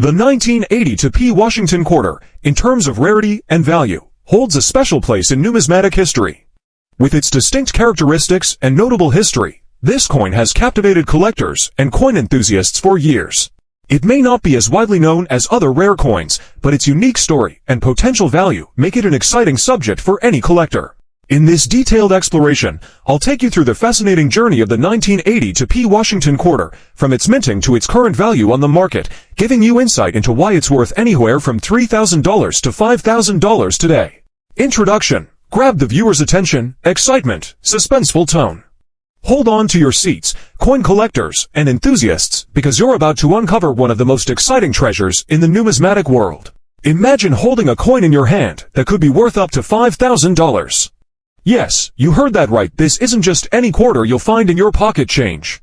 The 1982 P. Washington quarter, in terms of rarity and value, holds a special place in numismatic history. With its distinct characteristics and notable history, this coin has captivated collectors and coin enthusiasts for years. It may not be as widely known as other rare coins, but its unique story and potential value make it an exciting subject for any collector. In this detailed exploration, I'll take you through the fascinating journey of the 1982 P. Washington quarter, from its minting to its current value on the market, giving you insight into why it's worth anywhere from $3,000 to $5,000 today. Introduction. Grab the viewer's attention, excitement, suspenseful tone. Hold on to your seats, coin collectors and enthusiasts, because you're about to uncover one of the most exciting treasures in the numismatic world. Imagine holding a coin in your hand that could be worth up to $5,000. Yes, you heard that right. This isn't just any quarter you'll find in your pocket change.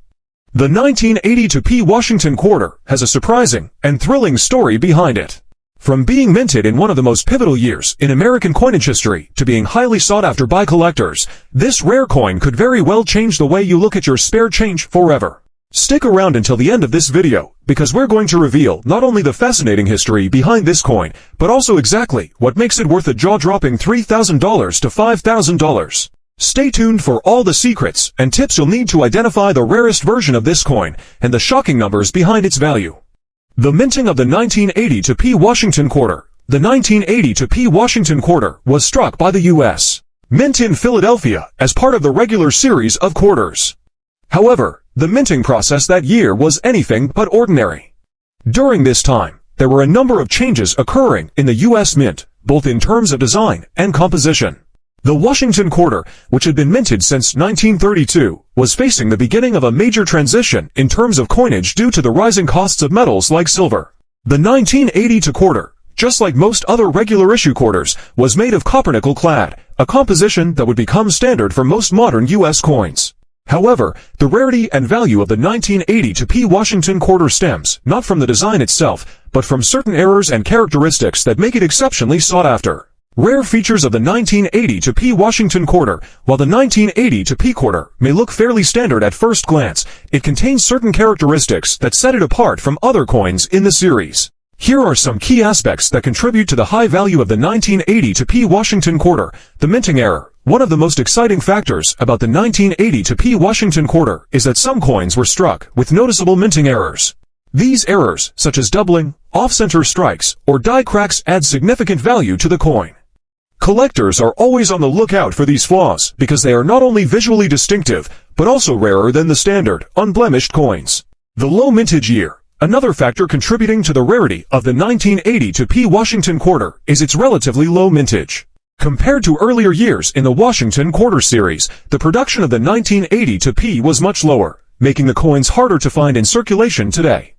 The 1982 P. Washington quarter has a surprising and thrilling story behind it. From being minted in one of the most pivotal years in American coinage history to being highly sought after by collectors, this rare coin could very well change the way you look at your spare change forever. Stick around until the end of this video, because we're going to reveal not only the fascinating history behind this coin, but also exactly what makes it worth a jaw-dropping $3,000 to $5,000. Stay tuned for all the secrets and tips you'll need to identify the rarest version of this coin and the shocking numbers behind its value. The minting of the 1982 P. Washington quarter. The 1982 P. Washington quarter was struck by the U.S. Mint in Philadelphia as part of the regular series of quarters. However, the minting process that year was anything but ordinary. During this time, there were a number of changes occurring in the U.S. Mint, both in terms of design and composition. The Washington quarter, which had been minted since 1932, was facing the beginning of a major transition in terms of coinage due to the rising costs of metals like silver. The 1982 quarter, just like most other regular issue quarters, was made of copper-nickel clad, a composition that would become standard for most modern U.S. coins. However, the rarity and value of the 1982 P. Washington quarter stems not from the design itself, but from certain errors and characteristics that make it exceptionally sought after. Rare features of the 1982 P. Washington quarter. While the 1982 P. quarter may look fairly standard at first glance, it contains certain characteristics that set it apart from other coins in the series. Here are some key aspects that contribute to the high value of the 1982 P. Washington quarter. The minting error. One of the most exciting factors about the 1982 P. Washington quarter is that some coins were struck with noticeable minting errors. These errors, such as doubling, off-center strikes, or die cracks, add significant value to the coin. Collectors are always on the lookout for these flaws because they are not only visually distinctive, but also rarer than the standard, unblemished coins. The low mintage year. Another factor contributing to the rarity of the 1982 P. Washington quarter is its relatively low mintage. Compared to earlier years in the Washington quarter series, the production of the 1982 P was much lower, making the coins harder to find in circulation today.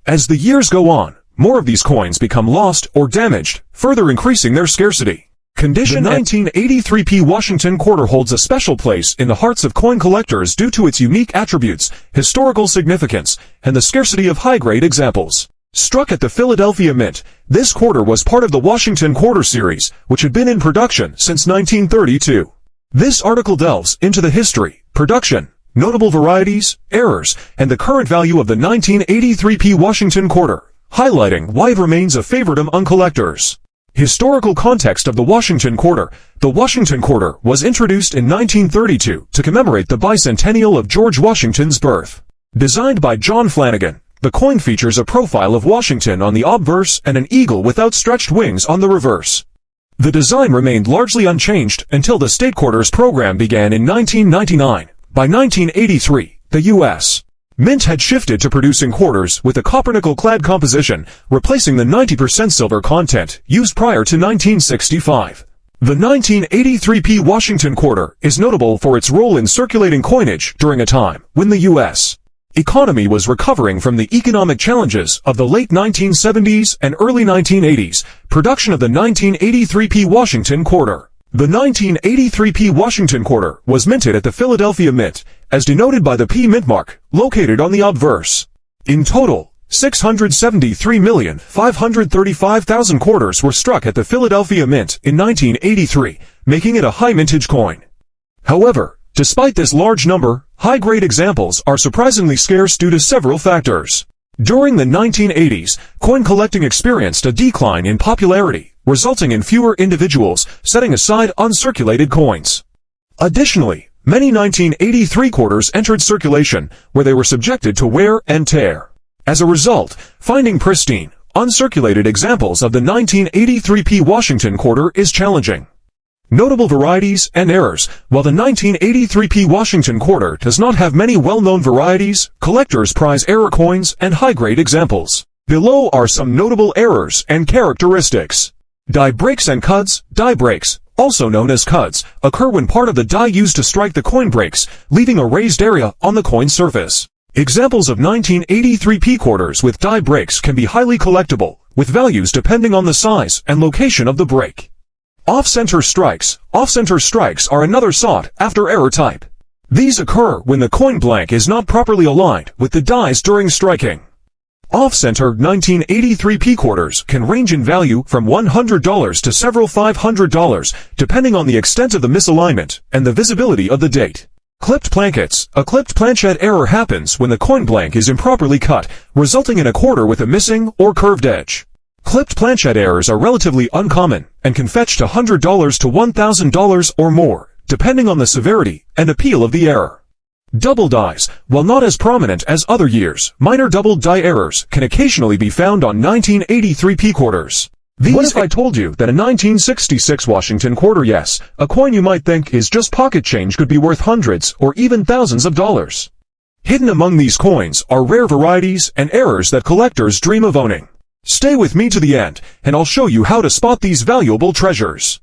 As the years go on, more of these coins become lost or damaged, further increasing their scarcity. Condition. The 1983 P. Washington quarter holds a special place in the hearts of coin collectors due to its unique attributes, historical significance, and the scarcity of high-grade examples. Struck at the Philadelphia Mint, this quarter was part of the Washington quarter series, which had been in production since 1932. This article delves into the history, production, notable varieties, errors, and the current value of the 1983 P. Washington quarter, highlighting why it remains a favorite among collectors. Historical context of the Washington quarter. The Washington quarter was introduced in 1932 to commemorate the bicentennial of George Washington's birth. Designed by John Flanagan, the coin features a profile of Washington on the obverse and an eagle with outstretched wings on the reverse. The design remained largely unchanged until the state quarters program began in 1999. By 1983, the U.S. Mint had shifted to producing quarters with a copper-nickel-clad composition, replacing the 90% silver content used prior to 1965. The 1983 P. Washington quarter is notable for its role in circulating coinage during a time when the U.S. economy was recovering from the economic challenges of the late 1970s and early 1980s. Production of the 1983 P. Washington quarter. The 1983 P. Washington quarter was minted at the Philadelphia Mint, as denoted by the P mint mark, located on the obverse. In total, 673,535,000 quarters were struck at the Philadelphia Mint in 1983, making it a high mintage coin. However, despite this large number, high-grade examples are surprisingly scarce due to several factors. During the 1980s, coin collecting experienced a decline in popularity, resulting in fewer individuals setting aside uncirculated coins. Additionally, many 1983 quarters entered circulation, where they were subjected to wear and tear. As a result, finding pristine, uncirculated examples of the 1983 P. Washington quarter is challenging. Notable varieties and errors. While the 1983 P. Washington quarter does not have many well-known varieties, collectors prize error coins and high-grade examples. Below are some notable errors and characteristics. Die breaks and cuds. Die breaks, also known as cuds, occur when part of the die used to strike the coin breaks, leaving a raised area on the coin surface. Examples of 1983 P quarters with die breaks can be highly collectible, with values depending on the size and location of the break. Off-center strikes. Off-center strikes are another sought-after error type. These occur when the coin blank is not properly aligned with the dies during striking. Off-center 1983 P quarters can range in value from $100 to several $500, depending on the extent of the misalignment and the visibility of the date. Clipped plankets. A clipped planchet error happens when the coin blank is improperly cut, resulting in a quarter with a missing or curved edge. Clipped planchet errors are relatively uncommon and can fetch to $100 to $1,000 or more, depending on the severity and appeal of the error. Double dies. While not as prominent as other years, minor double die errors can occasionally be found on 1983 P quarters. What if I told you that a 1966 Washington quarter, yes, a coin you might think is just pocket change, could be worth hundreds or even thousands of dollars? Hidden among these coins are rare varieties and errors that collectors dream of owning. Stay with me to the end, and I'll show you how to spot these valuable treasures.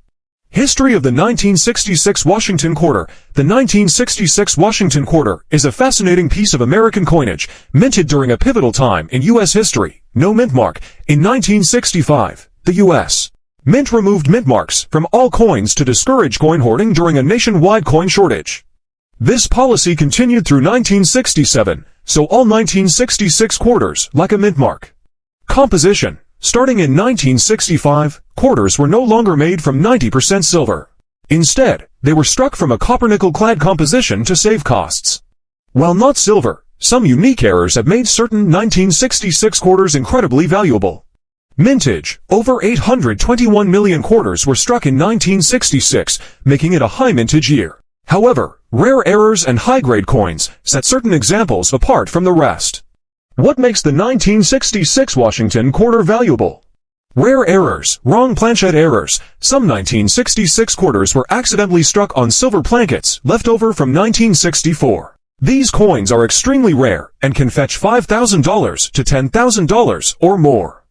History of the 1966 Washington quarter. The 1966 Washington quarter is a fascinating piece of American coinage, minted during a pivotal time in U.S. history. No mint mark. In 1965, the U.S. Mint removed mint marks from all coins to discourage coin hoarding during a nationwide coin shortage. This policy continued through 1967, so all 1966 quarters lack a mint mark. Composition. Starting in 1965, quarters were no longer made from 90% silver. Instead, they were struck from a copper-nickel-clad composition to save costs. While not silver, some unique errors have made certain 1966 quarters incredibly valuable. Mintage. Over 821 million quarters were struck in 1966, making it a high mintage year. However, rare errors and high-grade coins set certain examples apart from the rest. What makes the 1966 Washington quarter valuable? Rare errors. Wrong planchet errors. Some 1966 quarters were accidentally struck on silver plankets left over from 1964. These coins are extremely rare and can fetch $5,000 to $10,000 or more.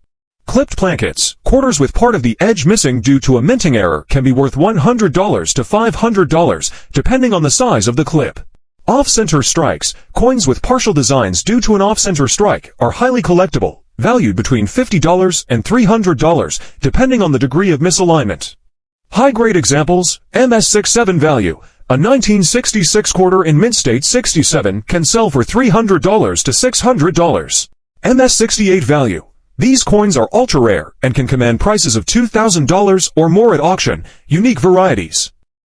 Clipped plankets. Quarters with part of the edge missing due to a minting error can be worth $100 to $500, depending on the size of the clip. Off-center strikes. Coins with partial designs due to an off-center strike are highly collectible, valued between $50 and $300, depending on the degree of misalignment. High-grade examples. MS67 value. A 1966 quarter in mint state 67 can sell for $300 to $600. MS68 value. These coins are ultra-rare and can command prices of $2,000 or more at auction. Unique varieties.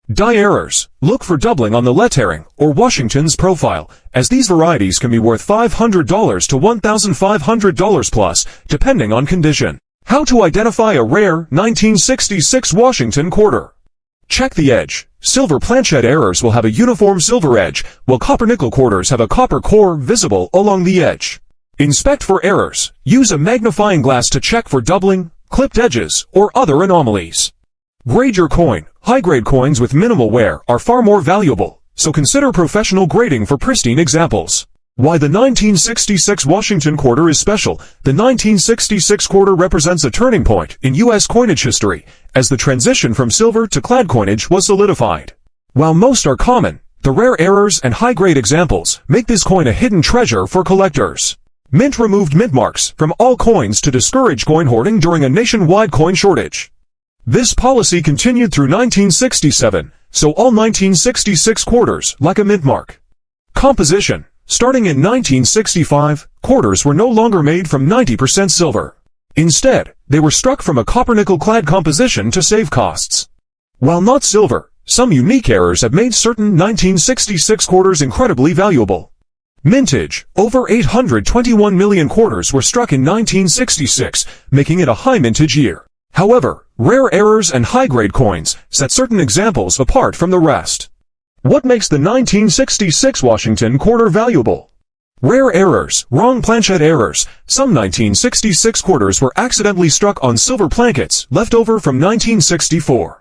Die errors. Look for doubling on the lettering or Washington's profile, as these varieties can be worth $500 to $1,500 plus, depending on condition. How to identify a rare 1966 Washington quarter. Check the edge. Silver planchet errors will have a uniform silver edge, while copper-nickel quarters have a copper core visible along the edge. Inspect for errors. Use a magnifying glass to check for doubling, clipped edges, or other anomalies. Grade your coin. High-grade coins with minimal wear are far more valuable, so consider professional grading for pristine examples. Why the 1966 Washington quarter is special. The 1966 quarter represents a turning point in U.S. coinage history, as the transition from silver to clad coinage was solidified. While most are common, the rare errors and high-grade examples make this coin a hidden treasure for collectors. Mint removed mint marks from all coins to discourage coin hoarding during a nationwide coin shortage. This policy continued through 1967, so all 1966 quarters lack a mint mark. Composition. Starting in 1965, quarters were no longer made from 90% silver. Instead, they were struck from a copper-nickel-clad composition to save costs. While not silver, some unique errors have made certain 1966 quarters incredibly valuable. Mintage. Over 821 million quarters were struck in 1966, making it a high mintage year. However, rare errors and high-grade coins set certain examples apart from the rest. What makes the 1966 Washington quarter valuable? Rare errors, wrong planchette errors. Some 1966 quarters were accidentally struck on silver plankets left over from 1964.